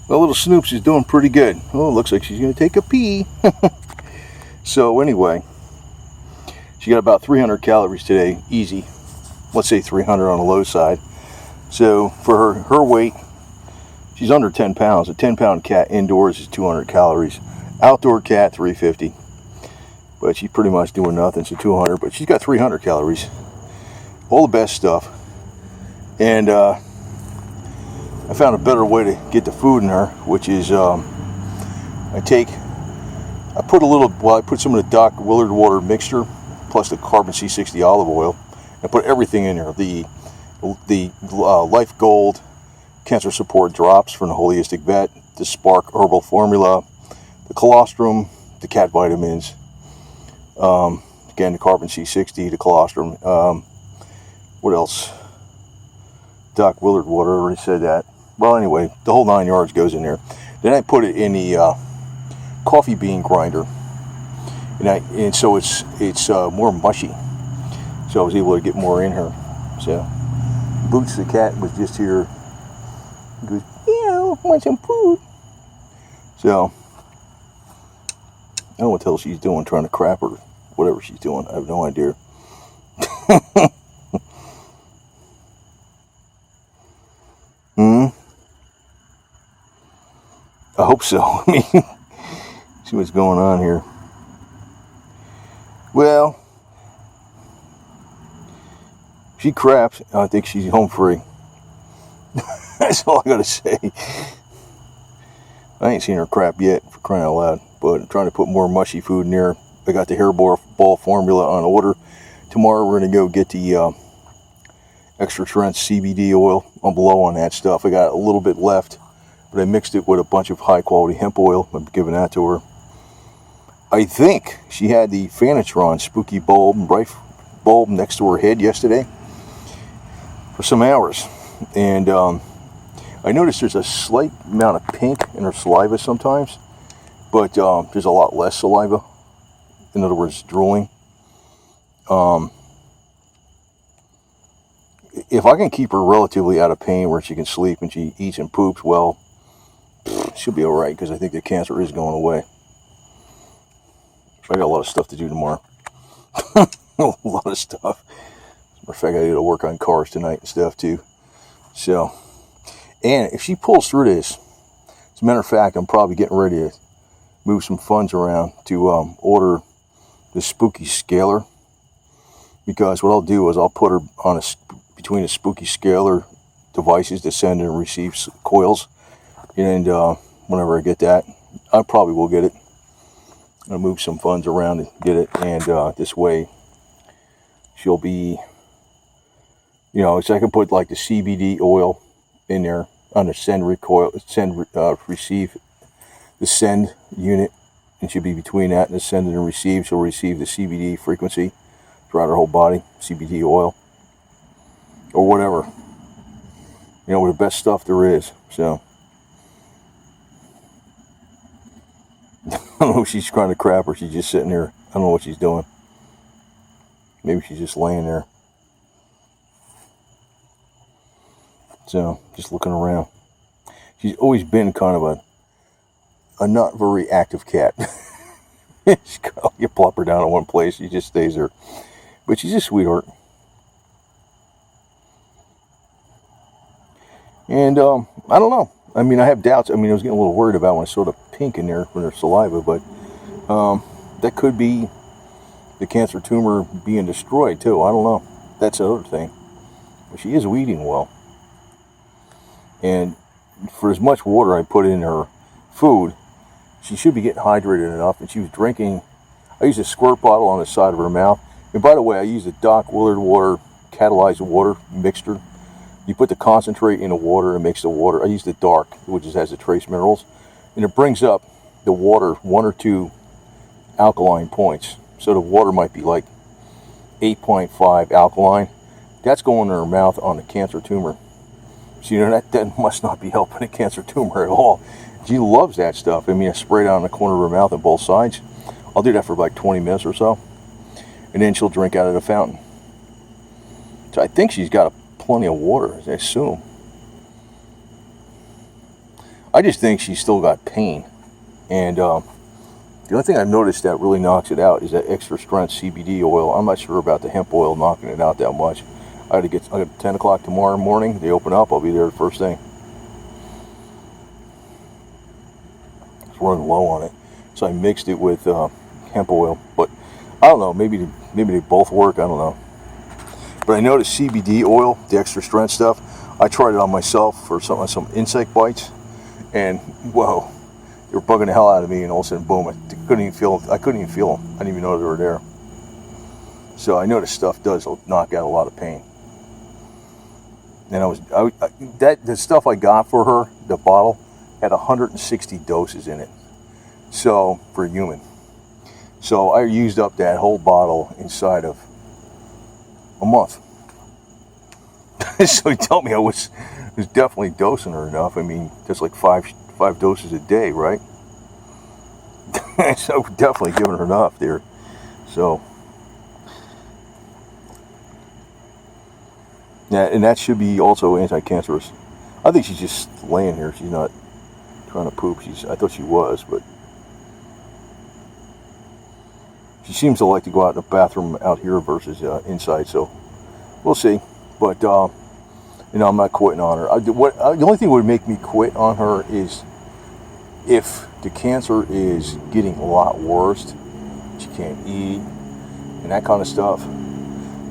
Well, little Snoops is doing pretty good. Oh, looks like she's going to take a pee. So anyway, she got about 300 calories today, easy. Let's say 300 on the low side. So for her weight, she's under 10 pounds. A 10-pound cat indoors is 200 calories. Outdoor cat, 350. But she's pretty much doing nothing, so 200. But she's got 300 calories. All the best stuff. And I found a better way to get the food in her, which is I put some of the Doc Willard water mixture plus the carbon C60 olive oil, and put everything in there. The Life Gold cancer support drops from the Holistic Vet, the Spark herbal formula, the colostrum, the cat vitamins, again the carbon C60, the colostrum, what else? Doc Willard water, I already said that. Well, anyway, the whole 9 yards goes in there. Then I put it in the coffee bean grinder, and so it's more mushy. So I was able to get more in her. So Boots the cat was just here. He goes, meow, want some food. So I don't know what the hell she's doing, trying to crap or whatever she's doing. I have no idea. I hope so. I mean, see what's going on here. Well, she craps. I think she's home free. That's all I gotta say. I ain't seen her crap yet, for crying out loud. But I'm trying to put more mushy food in there. I got the hairball formula on order. Tomorrow we're gonna go get the extra strength CBD oil. I'm low on that stuff. I got a little bit left, but I mixed it with a bunch of high quality hemp oil. I'm giving that to her. I think she had the Fanatron spooky bulb, bright bulb next to her head yesterday for some hours. And I noticed there's a slight amount of pink in her saliva sometimes, but there's a lot less saliva. In other words, drooling. If I can keep her relatively out of pain where she can sleep and she eats and poops, well, she'll be alright, because I think the cancer is going away. I got a lot of stuff to do tomorrow. A lot of stuff. As a matter of fact, I got to work on cars tonight and stuff too. So, and if she pulls through this, as a matter of fact, I'm probably getting ready to move some funds around to order the spooky scaler. Because what I'll do is I'll put her on between the spooky scaler devices to send and receive coils. And whenever I get that, I probably will get it. I'll move some funds around and get it, and this way she'll be, so I can put like the CBD oil in there on the receive, the send unit, and she'll be between that and the send and receive. She'll receive the CBD frequency throughout her whole body, CBD oil, or whatever, the best stuff there is. So I don't know if she's trying to crap or she's just sitting there. I don't know what she's doing. Maybe she's just laying there. So, just looking around. She's always been kind of a not very active cat. You plop her down in one place, she just stays there. But she's a sweetheart. And, I don't know. I mean, I have doubts. I mean, I was getting a little worried about when I saw the pink in there from her saliva, but that could be the cancer tumor being destroyed, too. I don't know. That's the other thing. But she is eating well. And for as much water I put in her food, she should be getting hydrated enough. And she was drinking. I used a squirt bottle on the side of her mouth. And by the way, I used the Doc Willard water, catalyzed water mixture. You put the concentrate in the water and makes the water. I use the dark, which has the trace minerals, and it brings up the water 1 or 2 alkaline points. So the water might be like 8.5 alkaline. That's going in her mouth on the cancer tumor. So that must not be helping the cancer tumor at all. She loves that stuff. I mean, I spray it on the corner of her mouth on both sides. I'll do that for like 20 minutes or so, and then she'll drink out of the fountain. So I think she's got plenty of water, I assume. I just think she's still got pain. And the only thing I've noticed that really knocks it out is that extra strength CBD oil. I'm not sure about the hemp oil knocking it out that much. I got 10 o'clock tomorrow morning. They open up. I'll be there the first thing. It's running low on it. So I mixed it with hemp oil. But I don't know. Maybe they both work. I don't know. But I noticed CBD oil, the extra strength stuff, I tried it on myself for some insect bites. And whoa, they were bugging the hell out of me. And all of a sudden, boom, I couldn't even feel them. I didn't even know they were there. So I know this stuff does knock out a lot of pain. And the stuff I got for her, the bottle, had 160 doses in it. So for a human. So I used up that whole bottle inside of a month. So he told me I was definitely dosing her enough. I mean, that's like five doses a day, right? So definitely giving her enough there. So yeah, and that should be also anti-cancerous. I think she's just laying here. She's not trying to poop. I thought she was, but she seems to like to go out in the bathroom out here versus inside. So we'll see. But I'm not quitting on her. The only thing that would make me quit on her is if the cancer is getting a lot worse. She can't eat and that kind of stuff.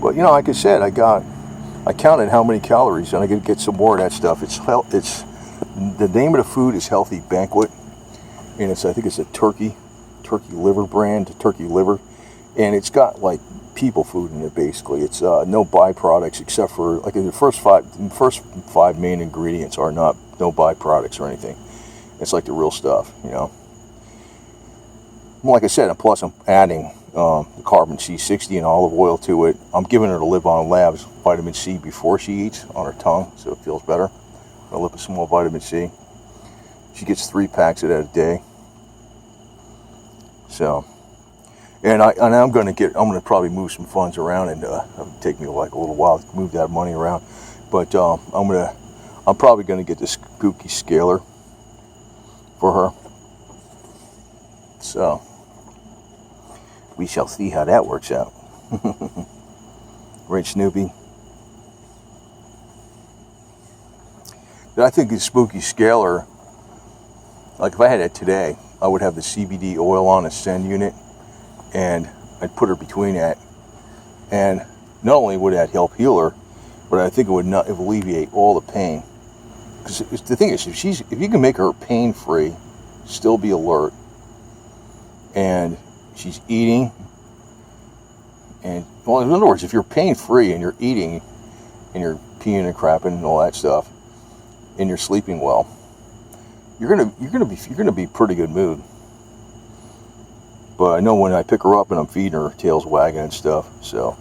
But like I said, I counted how many calories, and I got to get some more of that stuff. It's the name of the food is Healthy Banquet, and I think it's a turkey liver brand, turkey liver, and it's got like people food in it basically. It's no byproducts except for like the first five main ingredients are no byproducts or anything. It's like the real stuff, Like I said, and plus I'm adding the carbon C60 and olive oil to it. I'm giving her the Live On Labs vitamin C before she eats on her tongue, so it feels better. A liposomal vitamin C. She gets 3 packs of that a day. So, and I'm going to probably move some funds around, and it'll take me like a little while to move that money around. But I'm probably going to get this Spooky Scaler for her. So we shall see how that works out. Right, Snoopy? But I think the Spooky Scaler, like if I had it today, I would have the CBD oil on a Send unit, and I'd put her between that. And not only would that help heal her, but I think it would not alleviate all the pain. Because the thing is, if you can make her pain-free, still be alert, and she's eating, and well, in other words, if you're pain-free and you're eating, and you're peeing and crapping and all that stuff, and you're sleeping well, you're gonna be pretty good mood. But I know when I pick her up and I'm feeding her, tail's wagging and stuff. So,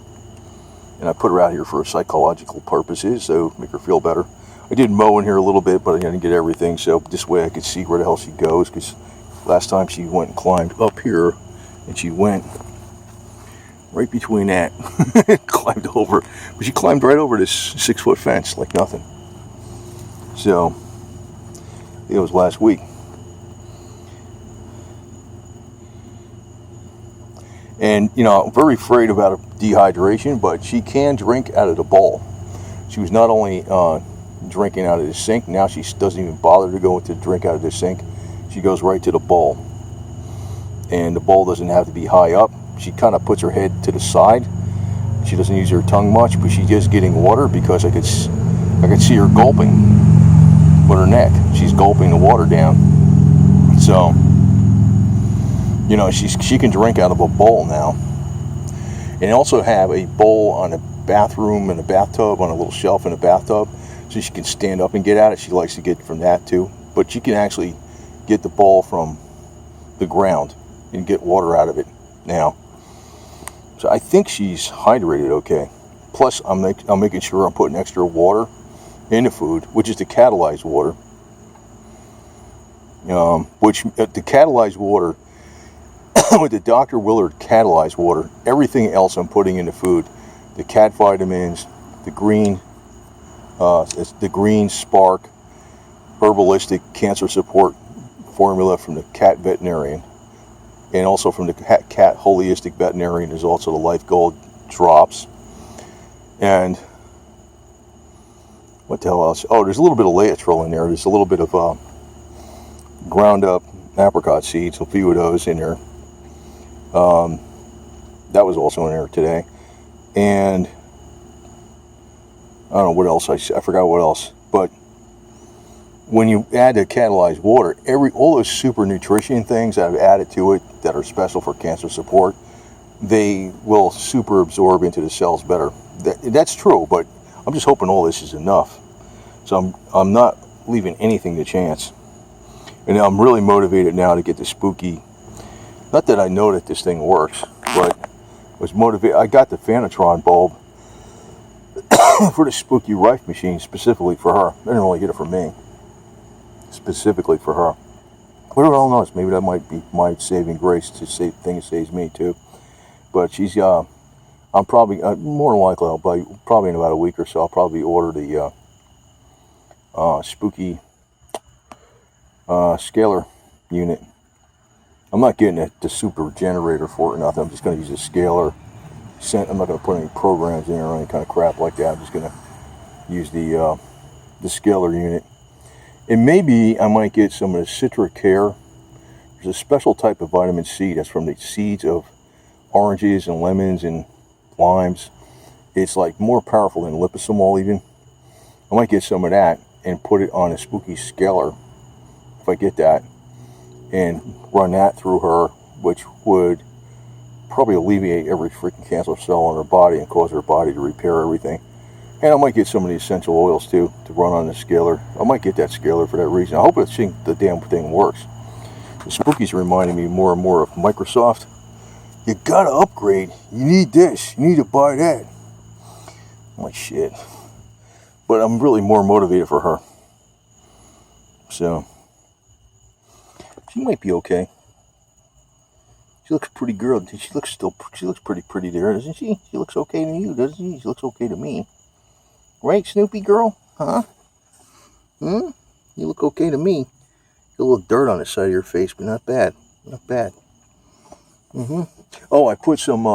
and I put her out here for psychological purposes, so make her feel better. I did mow in here a little bit, but I didn't get everything. So this way I could see where the hell she goes. Because last time she went and climbed up here, and she went right between that, climbed over. But she climbed right over this 6-foot fence like nothing. So it was last week. And, I'm very afraid about dehydration, but she can drink out of the bowl. She was not only drinking out of the sink, now she doesn't even bother to go to drink out of the sink. She goes right to the bowl. And the bowl doesn't have to be high up. She kind of puts her head to the side. She doesn't use her tongue much, but she's just getting water because I could see her gulping with her neck. She's gulping the water down. So, she can drink out of a bowl now. And also have a bowl on a bathroom and a bathtub, on a little shelf in a bathtub, so she can stand up and get at it. She likes to get from that too. But she can actually get the bowl from the ground and get water out of it now. So I think she's hydrated okay. Plus, I'm making sure I'm putting extra water in the food, which is the catalyzed water. Which the catalyzed water, with the Dr. Willard catalyzed water, everything else I'm putting in the food, the cat vitamins, the green spark, herbalistic cancer support formula from the cat veterinarian, and also from the cat holistic veterinarian. There's also the Life Gold drops, and what the hell else? Oh, there's a little bit of Laetrile in there. There's a little bit of ground up apricot seeds, a few of those in there. That was also in there today, and I don't know what else. I forgot what else. But when you add the catalyzed water, all those super nutrition things that I've added to it that are special for cancer support, they will super absorb into the cells better. That's true, but I'm just hoping all this is enough. So I'm not leaving anything to chance. And I'm really motivated now to get the spooky. Not that I know that this thing works, but was motivated. I got the Fanatron bulb for the spooky Rife machine specifically for her. I didn't really get it for me. Specifically for her. But who knows? Maybe that might be my saving grace to save things saves me too. But she's I'm probably more than likely probably in about a week or so I'll probably order the spooky scalar unit. I'm not getting the super generator for it or nothing. I'm just going to use a scalar. I'm not going to put any programs in or any kind of crap like that. I'm just going to use the scalar unit. And maybe I might get some of the Citric Care. There's a special type of vitamin C that's from the seeds of oranges and lemons and limes. It's like more powerful than liposomol even. I might get some of that and put it on a spooky scalar if I get that, and run that through her, which would probably alleviate every freaking cancer cell in her body and cause her body to repair everything. And I might get some of the essential oils too to run on the scalar. I might get that scalar for that reason. I hope the damn thing works. The spooky's reminding me more and more of Microsoft. You gotta upgrade. You need this. You need to buy that. I'm like, shit. But I'm really more motivated for her. So she might be okay. She looks pretty girl. She looks pretty pretty there, doesn't she? She looks okay to you, doesn't she? She looks okay to me. Right, Snoopy girl? Huh? You look okay to me. Got a little dirt on the side of your face, but not bad. Not bad. Oh, I put some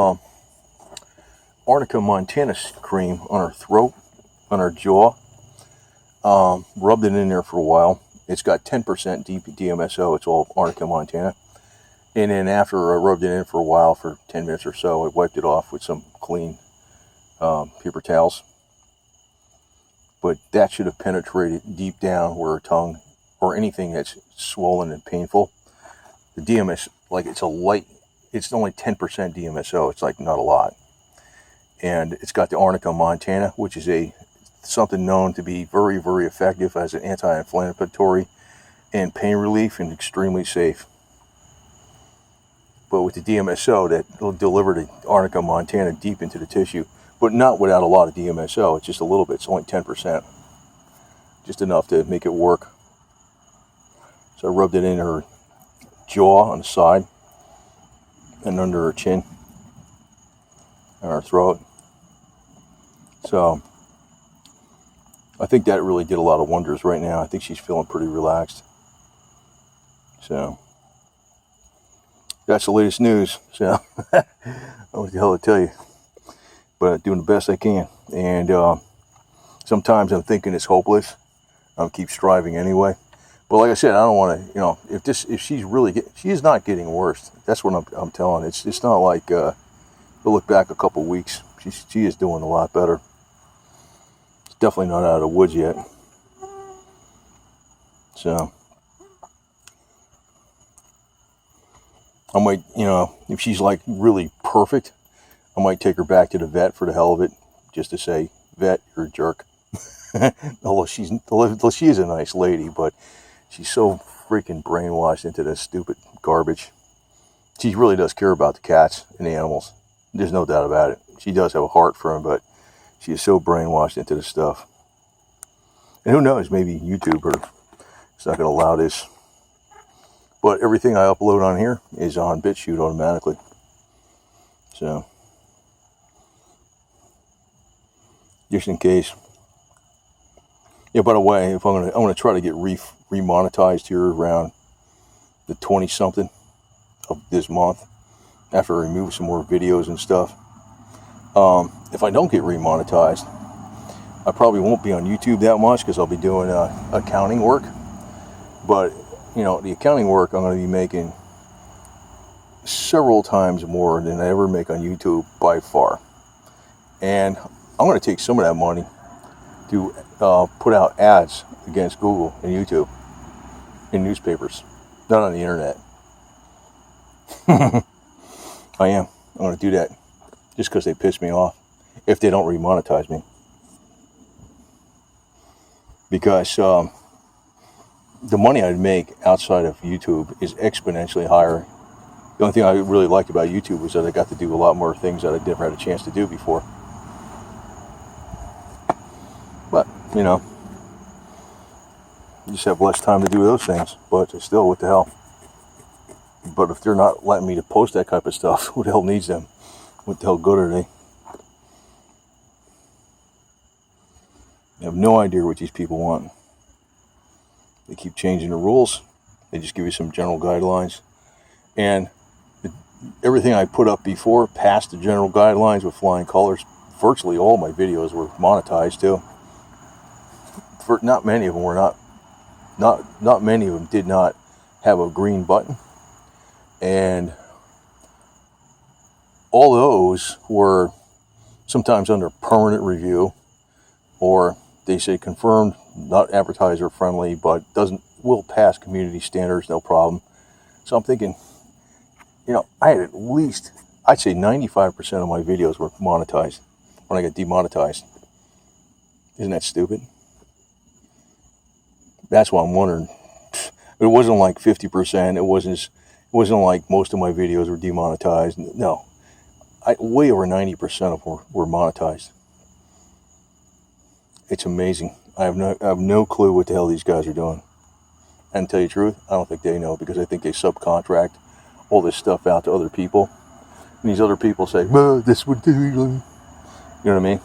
Arnica Montana cream on her throat, on her jaw. Rubbed it in there for a while. It's got 10% DMSO. It's all Arnica Montana. And then after I rubbed it in for a while, for 10 minutes or so, I wiped it off with some clean paper towels. But that should have penetrated deep down where her tongue, or anything that's swollen and painful. The DMS, like it's only 10% DMSO. It's like not a lot. And it's got the Arnica Montana, which is something known to be very, very effective as an anti-inflammatory and pain relief, and extremely safe. But with the DMSO, that will deliver the Arnica Montana deep into the tissue, but not without a lot of DMSO. It's just a little bit. It's only 10%. Just enough to make it work. So I rubbed it in her jaw on the side and under her chin and her throat. So I think that really did a lot of wonders right now. I think she's feeling pretty relaxed. So that's the latest news. So I don't know what the hell to tell you, but doing the best I can. And sometimes I'm thinking it's hopeless. I'll keep striving anyway. But like I said, I don't want to, if she's really, she is not getting worse. That's what I'm telling. It's not like, we'll look back a couple weeks. She is doing a lot better. It's definitely not out of the woods yet. So I might, if she's like really perfect, I might take her back to the vet for the hell of it, just to say, vet, you're a jerk. Although she is a nice lady, but she's so freaking brainwashed into this stupid garbage. She really does care about the cats and the animals. There's no doubt about it. She does have a heart for them, but she is so brainwashed into this stuff. And who knows, maybe YouTube is not going to allow this. But everything I upload on here is on BitChute automatically. So, just in case. Yeah, by the way, if I'm gonna try to get remonetized here around the 20-something of this month, after I remove some more videos and stuff. If I don't get remonetized, I probably won't be on YouTube that much, because I'll be doing accounting work. But, you know, the accounting work I'm going to be making several times more than I ever make on YouTube by far. And I'm going to take some of that money to put out ads against Google and YouTube in newspapers, not on the internet. I am. I'm going to do that just because they piss me off if they don't remonetize me. Because the money I'd make outside of YouTube is exponentially higher. The only thing I really liked about YouTube was that I got to do a lot more things that I never had a chance to do before. But, you know, you just have less time to do those things. But still, what the hell? But if they're not letting me to post that type of stuff, who the hell needs them? What the hell good are they? I have no idea what these people want. They keep changing the rules. They just give you some general guidelines. And everything I put up before passed the general guidelines with flying colors. Virtually all my videos were monetized too. Not many of them were not many of them did not have a green button. And all those were sometimes under permanent review, or they say confirmed, not advertiser friendly, but will pass community standards, no problem. So I'm thinking, you know, I had at least, I'd say 95% of my videos were monetized when I got demonetized. Isn't that stupid? That's why I'm wondering. It wasn't like 50%. It wasn't like most of my videos were demonetized. No, way over 90% of them were monetized. It's amazing. I have no clue what the hell these guys are doing. And to tell you the truth, I don't think they know, because I think they subcontract all this stuff out to other people. And these other people say, well, this would do. You know what I mean?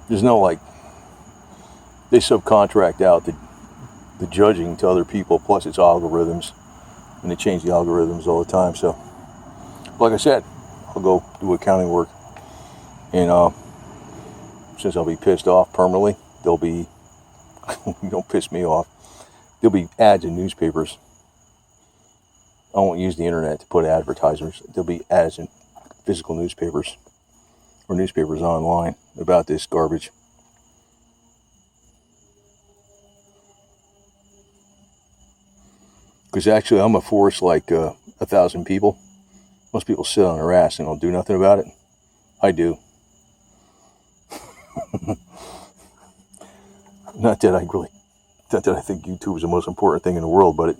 There's no, like, they subcontract out the judging to other people, plus it's algorithms. And they change the algorithms all the time. So, like I said, I'll go do accounting work. And since I'll be pissed off permanently, there'll be, don't piss me off, there'll be ads in newspapers. I won't use the internet to put advertisers. There'll be ads in physical newspapers or newspapers online about this garbage. Because actually, I'm a force like 1,000 people. Most people sit on their ass and don't do nothing about it. I do. Not that I think YouTube is the most important thing in the world, but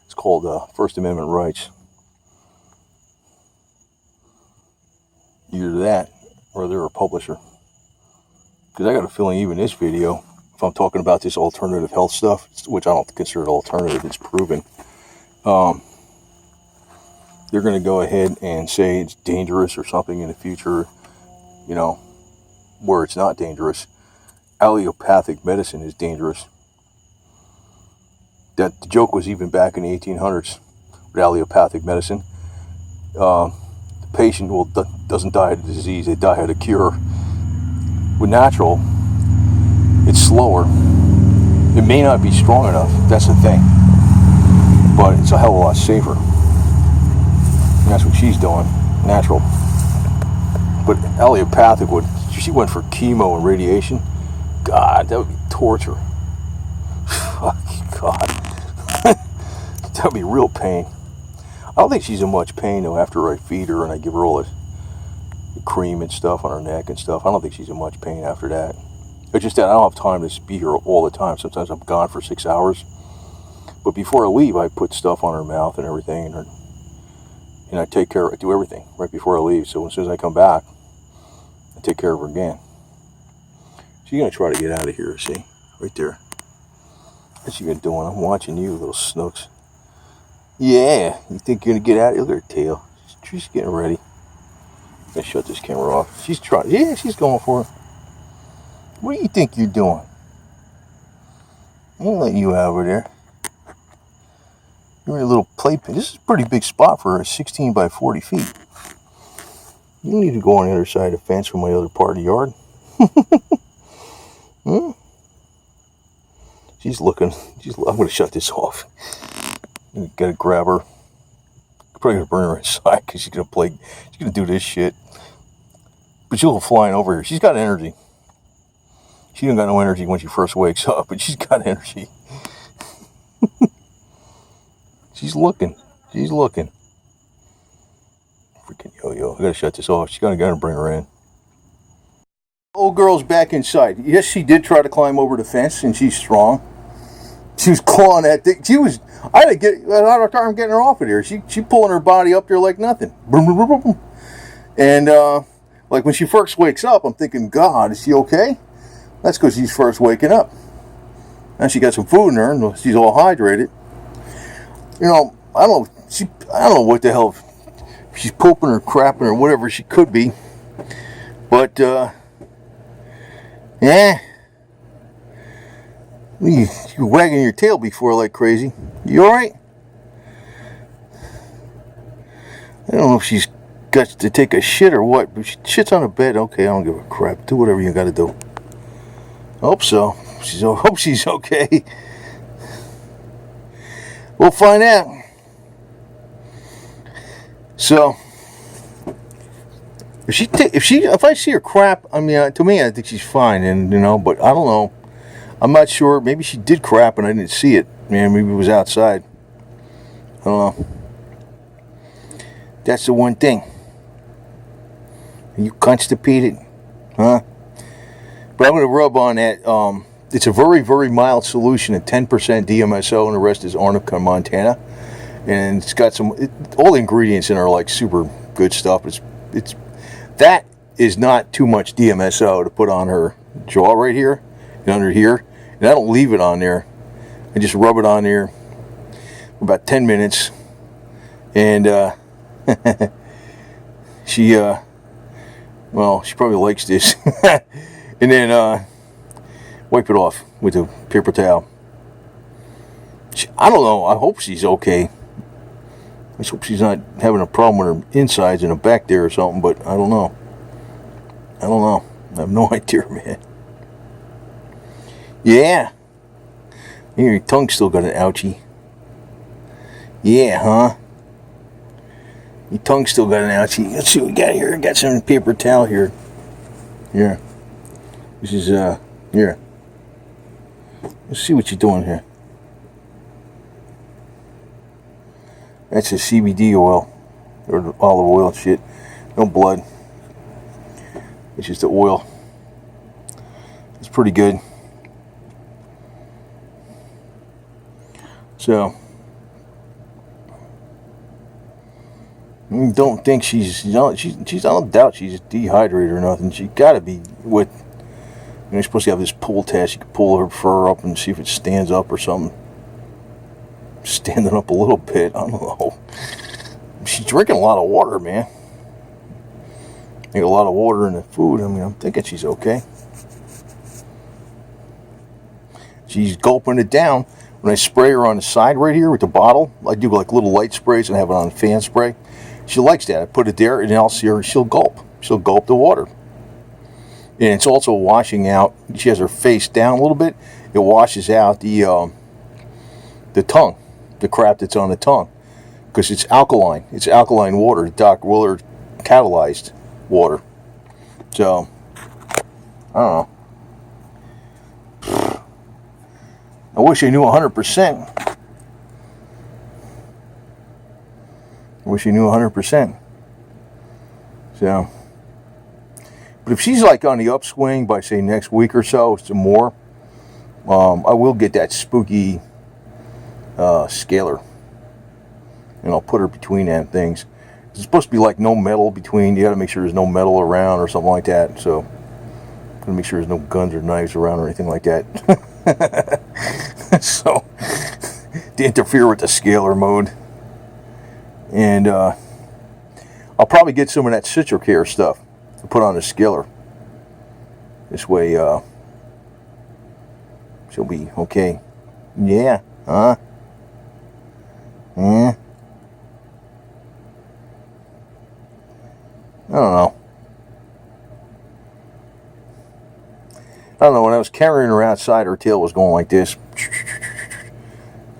it's called First Amendment rights. Either that, or they're a publisher. Because I got a feeling even this video, if I'm talking about this alternative health stuff, which I don't consider it alternative, it's proven, they're going to go ahead and say it's dangerous or something in the future, you know, where it's not dangerous. Allopathic medicine is dangerous. That the joke was even back in the 1800s with allopathic medicine. The patient doesn't die of a disease, they die of a cure. With natural, it's slower. It may not be strong enough, that's the thing. But it's a hell of a lot safer. And that's what she's doing, natural. But allopathic she went for chemo and radiation. God, that would be torture. God. That would be real pain. I don't think she's in much pain though after I feed her and I give her all the cream and stuff on her neck and stuff. I don't think she's in much pain after that. It's just that I don't have time to be here all the time. Sometimes I'm gone for 6 hours. But before I leave, I put stuff on her mouth and everything, and I take care of it, do everything right before I leave. So as soon as I come back, I take care of her again. She's going to try to get out of here, see? Right there. What's she been doing? I'm watching you, little snooks. Yeah, you think you're going to get out? Look at her tail. She's getting ready. I'm going to shut this camera off. She's trying. Yeah, she's going for it. What do you think you're doing? I'm going to let you out over there. You're a little playpen. This is a pretty big spot for a 16 by 40 feet. You need to go on the other side of the fence from my other part of the yard. Hmm? She's looking. I'm going to shut this off. Gotta grab her. Probably gonna bring her inside because she's gonna play. She's gonna do this shit. But she'll go flying over here. She's got energy. She don't got no energy when she first wakes up, but she's got energy. She's looking. She's looking. Freaking yo-yo. I gotta shut this off. She's gotta bring her in. Old girl's back inside. Yes, she did try to climb over the fence, and she's strong. She was clawing that thing. I had a hard time getting her off of there. She pulling her body up there like nothing. And like when she first wakes up, I'm thinking, God, is she okay? That's because she's first waking up. And she got some food in her, and she's all hydrated. You know, I don't know what the hell. If she's pooping or crapping or whatever she could be. But yeah. You're wagging your tail before like crazy. You alright? I don't know if she's got to take a shit or what, but she shits on the bed. Okay, I don't give a crap. Do whatever you gotta do. I hope so. Hope she's okay. We'll find out. So, if I see her crap, I mean, to me, I think she's fine, and but I don't know. I'm not sure. Maybe she did crap and I didn't see it. Man, maybe it was outside. I don't know. That's the one thing. Are you constipated? Huh? But I'm going to rub on that. It's a very, very mild solution at 10% DMSO, and the rest is Arnica Montana. And it's got all the ingredients in it are like super good stuff. That is not too much DMSO to put on her jaw right here and under here. And I don't leave it on there. I just rub it on there for about 10 minutes. And she probably likes this. And then wipe it off with a paper towel. I don't know. I hope she's okay. I just hope she's not having a problem with her insides and her back there or something, but I don't know. I have no idea, man. Yeah. Your tongue's still got an ouchie. Yeah, huh? Your tongue's still got an ouchie. Let's see what we got here. I got some paper towel here. Yeah. This is, here. Let's see what you're doing here. That's a CBD oil. Or olive oil and shit. No blood. It's just the oil. It's pretty good. So, don't think she's don't doubt she's dehydrated or nothing. She got to be with. You're supposed to have this pull test. You can pull her fur up and see if it stands up or something. Standing up a little bit. I don't know. She's drinking a lot of water, man. Think a lot of water in the food. I mean, I'm thinking she's okay. She's gulping it down. When I spray her on the side right here with the bottle, I do like little light sprays and have it on fan spray. She likes that. I put it there, and then I'll see her. She'll gulp. She'll gulp the water. And it's also washing out. She has her face down a little bit. It washes out the tongue, the crap that's on the tongue, because it's alkaline. It's alkaline water. Doc Willard catalyzed water. So I don't know. I wish I knew 100%. I wish I knew 100%. So, but if she's like on the upswing by say next week or so, some more, I will get that spooky scaler, and I'll put her between them things. It's supposed to be like no metal between. You got to make sure there's no metal around or something like that. So, gotta make sure there's no guns or knives around or anything like that. So, to interfere with the scaler mode. And I'll probably get some of that Citrocare stuff to put on the scaler. This way, she'll be okay. Yeah, huh? I don't know. When I was carrying her outside, her tail was going like this.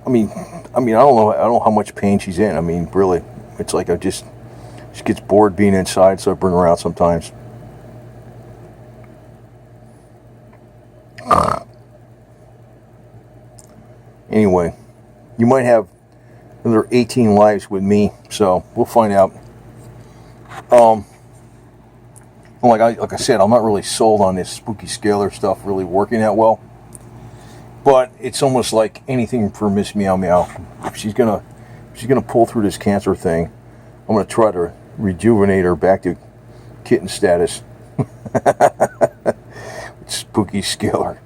I mean, I don't know how much pain she's in. I mean, really, it's like she gets bored being inside, so I bring her out sometimes. Anyway, you might have another 18 lives with me, so we'll find out. Like I said, I'm not really sold on this spooky scalar stuff really working that well. But it's almost like anything for Miss Meow Meow. If she's gonna pull through this cancer thing, I'm gonna try to rejuvenate her back to kitten status. Spooky scalar.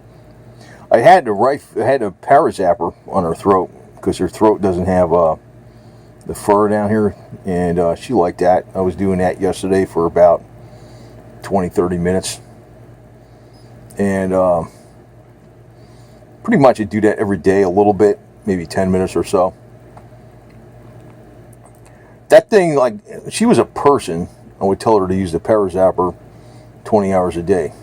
I had a parazapper on her throat because her throat doesn't have the fur down here, and she liked that. I was doing that yesterday for about 20-30 minutes, and pretty much I do that every day a little bit, maybe 10 minutes or so. That thing, like, if she was a person, I would tell her to use the parazapper 20 hours a day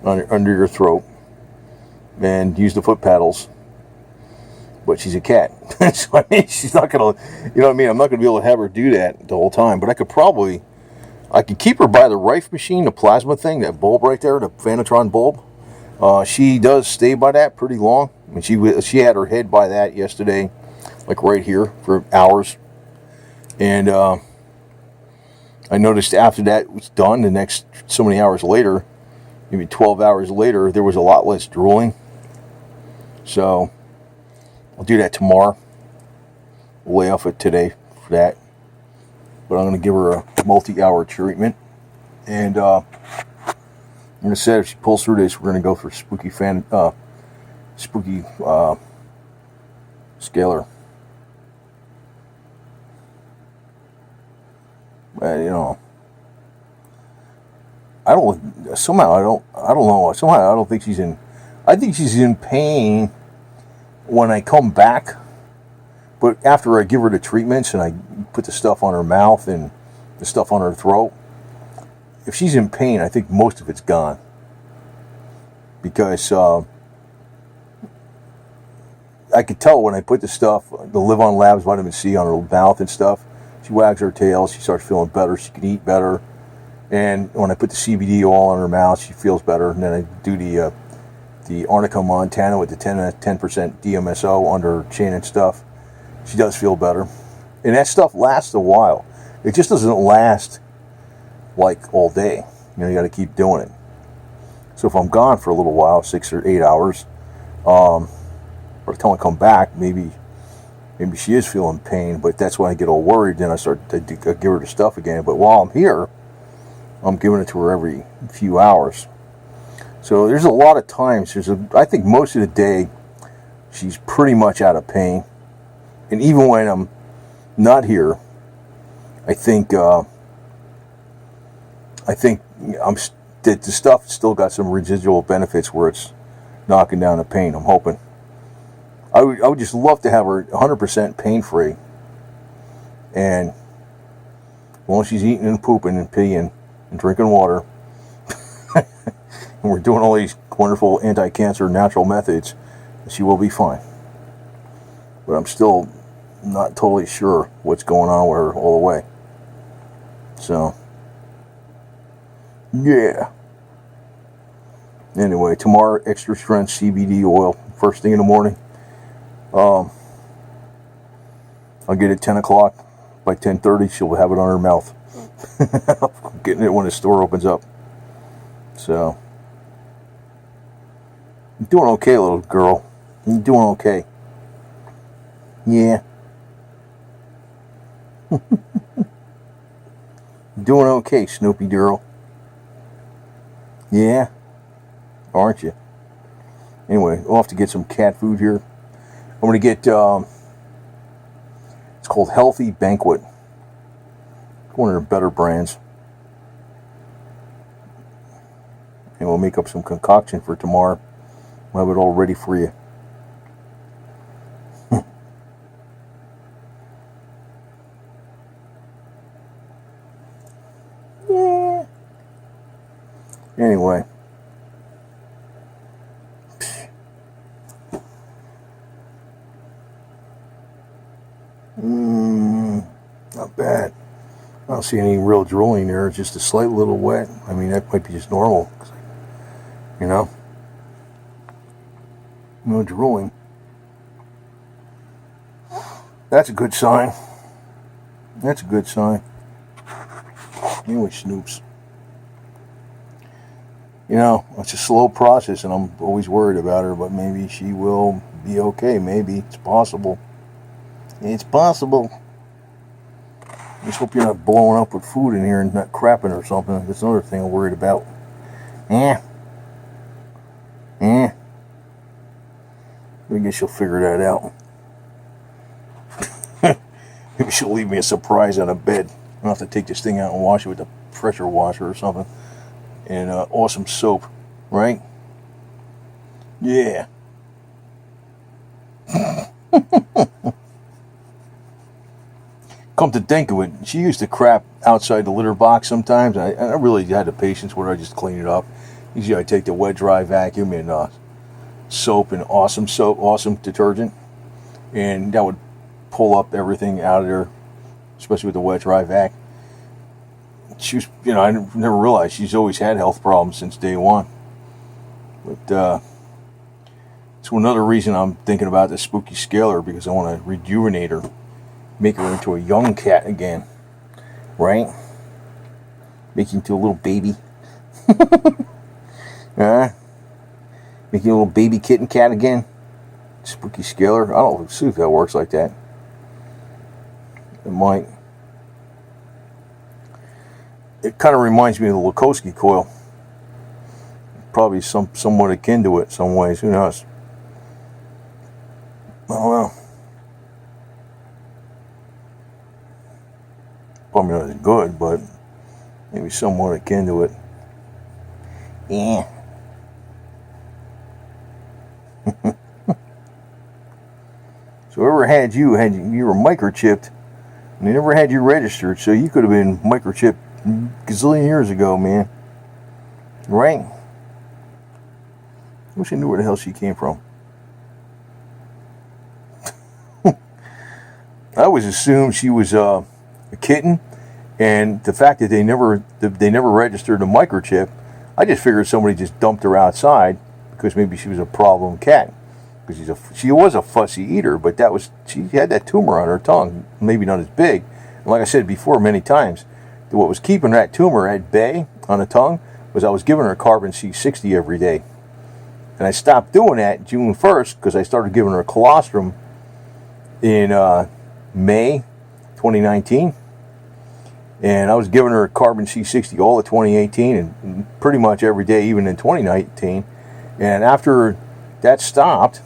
under your throat and use the foot paddles. But she's a cat. So, I mean, she's not going to, you know what I mean? I'm not going to be able to have her do that the whole time. But I could keep her by the Rife machine, the plasma thing, that bulb right there, the Vanatron bulb. She does stay by that pretty long. I mean, she had her head by that yesterday, like right here, for hours. And I noticed after that was done, the next so many hours later, maybe 12 hours later, there was a lot less drooling. So I'll do that tomorrow. We'll lay off it today for that. But I'm going to give her a multi-hour treatment. And I'm going to say if she pulls through this, we're going to go for spooky scalar. You know, I don't know. Somehow I don't think she's in. I think she's in pain when I come back. But after I give her the treatments and I put the stuff on her mouth and the stuff on her throat, if she's in pain, I think most of it's gone. Because I could tell when I put the stuff, the Live On Labs vitamin C on her mouth and stuff, she wags her tail, she starts feeling better, she can eat better. And when I put the CBD oil on her mouth, she feels better. And then I do the Arnica Montana with the 10% DMSO under her chin and stuff. She does feel better. And that stuff lasts a while. It just doesn't last like all day. You know, you got to keep doing it. So if I'm gone for a little while, 6 or 8 hours, by the time I come back, maybe she is feeling pain, but that's when I get all worried. Then I start to give her the stuff again. But while I'm here, I'm giving it to her every few hours. So there's a lot of times. I think most of the day, she's pretty much out of pain. And even when I'm not here, I think that the stuff still got some residual benefits where it's knocking down the pain. I'm hoping. I would just love to have her 100% pain-free. And as long as she's eating and pooping and peeing and drinking water, and we're doing all these wonderful anti-cancer natural methods, she will be fine. But I'm still not totally sure what's going on with her all the way. So, yeah. Anyway, tomorrow, extra strength CBD oil, first thing in the morning. I'll get it 10 o'clock. By 10:30, she'll have it on her mouth. I'm getting it when the store opens up. So, you're doing okay, little girl. You're doing okay. Yeah. Doing okay, Snoopy girl. Yeah. Aren't you? Anyway, I'll have to get some cat food here. I'm going to get, it's called Healthy Banquet. One of their better brands. And we'll make up some concoction for tomorrow. We'll have it all ready for you. Anyway. Not bad. I don't see any real drooling there. It's just a slight little wet. I mean, that might be just normal. You know? No drooling. That's a good sign. That's a good sign. Anyway, Snoops. You know, it's a slow process, and I'm always worried about her, but maybe she will be okay. Maybe. It's possible. It's possible. Just hope you're not blowing up with food in here and not crapping or something. That's another thing I'm worried about. I guess she'll figure that out. Maybe she'll leave me a surprise on a bed. I'll have to take this thing out and wash it with a pressure washer or something. And awesome soap, right? Yeah. Come to think of it, she used to crap outside the litter box sometimes. I really had the patience where I just clean it up. Usually I take the wet dry vacuum and soap and awesome soap, awesome detergent, and that would pull up everything out of there, especially with the wet dry vac. She was, you know, I never realized she's always had health problems since day one. But it's another reason I'm thinking about the spooky scaler, because I want to rejuvenate her. Make her into a young cat again, right? Make you into a little baby. Make you a little baby kitten cat again. Spooky scaler. I don't see if that works like that. It might. It kind of reminds me of the Lukowski coil. Probably somewhat akin to it some ways. Who knows? I don't know. Probably not as good, but maybe somewhat akin to it. Yeah. So whoever had you were microchipped, and they never had you registered, so you could have been microchipped a gazillion years ago, man. Right? I wish I knew where the hell she came from. I always assumed she was a kitten, and the fact that they never registered a microchip, I just figured somebody just dumped her outside because maybe she was a problem cat. Because she was a fussy eater, but she had that tumor on her tongue, maybe not as big. And like I said before many times, what was keeping that tumor at bay on the tongue was I was giving her carbon C60 every day. And I stopped doing that June 1st because I started giving her colostrum in May 2019. And I was giving her carbon C60 all of 2018 and pretty much every day, even in 2019. And after that stopped,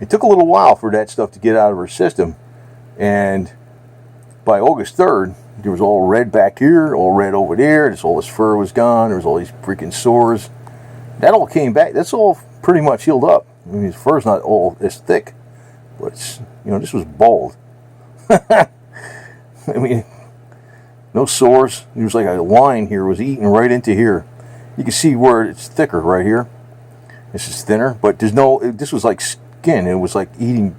it took a little while for that stuff to get out of her system. And by August 3rd, there was all red back here, all red over there. All this fur was gone. There was all these freaking sores. That all came back. That's all pretty much healed up. I mean, his fur's not all as thick, but this was bald. I mean, no sores. There was like a line here was eating right into here. You can see where it's thicker right here. This is thinner, but this was like skin. It was like eating,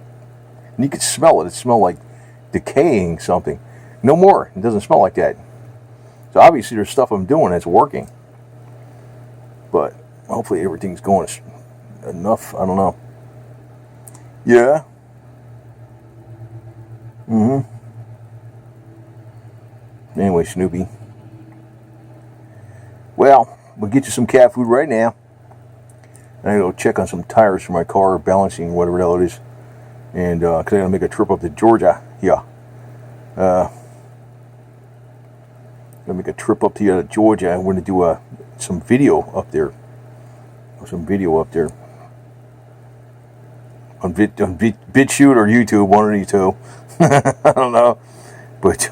and you could smell it. It smelled like decaying something. No more. It doesn't smell like that. So obviously there's stuff I'm doing that's working. But hopefully everything's going enough. I don't know. Yeah. Anyway, Snoopy. Well, we'll get you some cat food right now. I gotta go check on some tires for my car, balancing, whatever the hell it is. And, because I gotta make a trip up to Georgia. Yeah. Gonna make a trip up to Georgia. I'm gonna do some video up there. On BitChute or YouTube, one of these two. I don't know. But,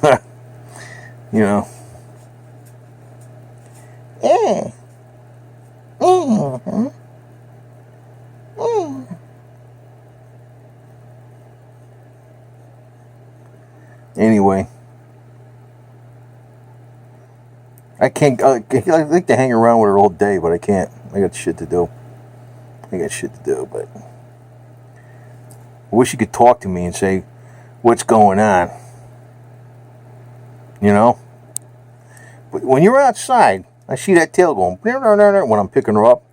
you know. Yeah. Anyway, I can't. I like to hang around with her all day, but I can't. I got shit to do. But I wish you could talk to me and say, what's going on? You know? But when you're outside, I see that tail going when I'm picking her up.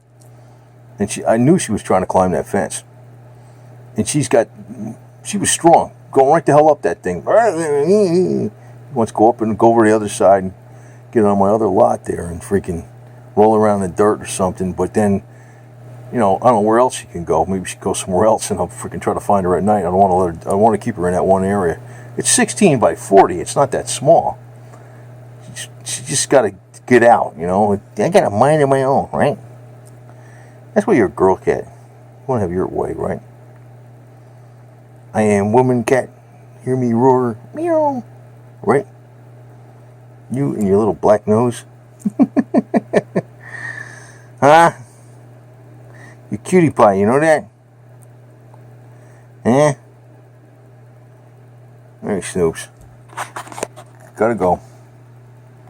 And I knew she was trying to climb that fence. And she was strong. Going right the hell up that thing. Wants to go up and go over the other side and get on my other lot there and freaking roll around in the dirt or something. But then, you know, I don't know where else she can go. Maybe she can go somewhere else, and I'll freaking try to find her at night. I don't want to let her. I want to keep her in that one area. It's 16 by 40. It's not that small. She just got to get out, you know. I got a mind of my own, right? That's why you're a girl cat. You want to have your way, right? I am woman cat. Hear me roar, meow. Right? You and your little black nose. Huh? You cutie pie, you know that? Eh? Hey, Snoops. Gotta go.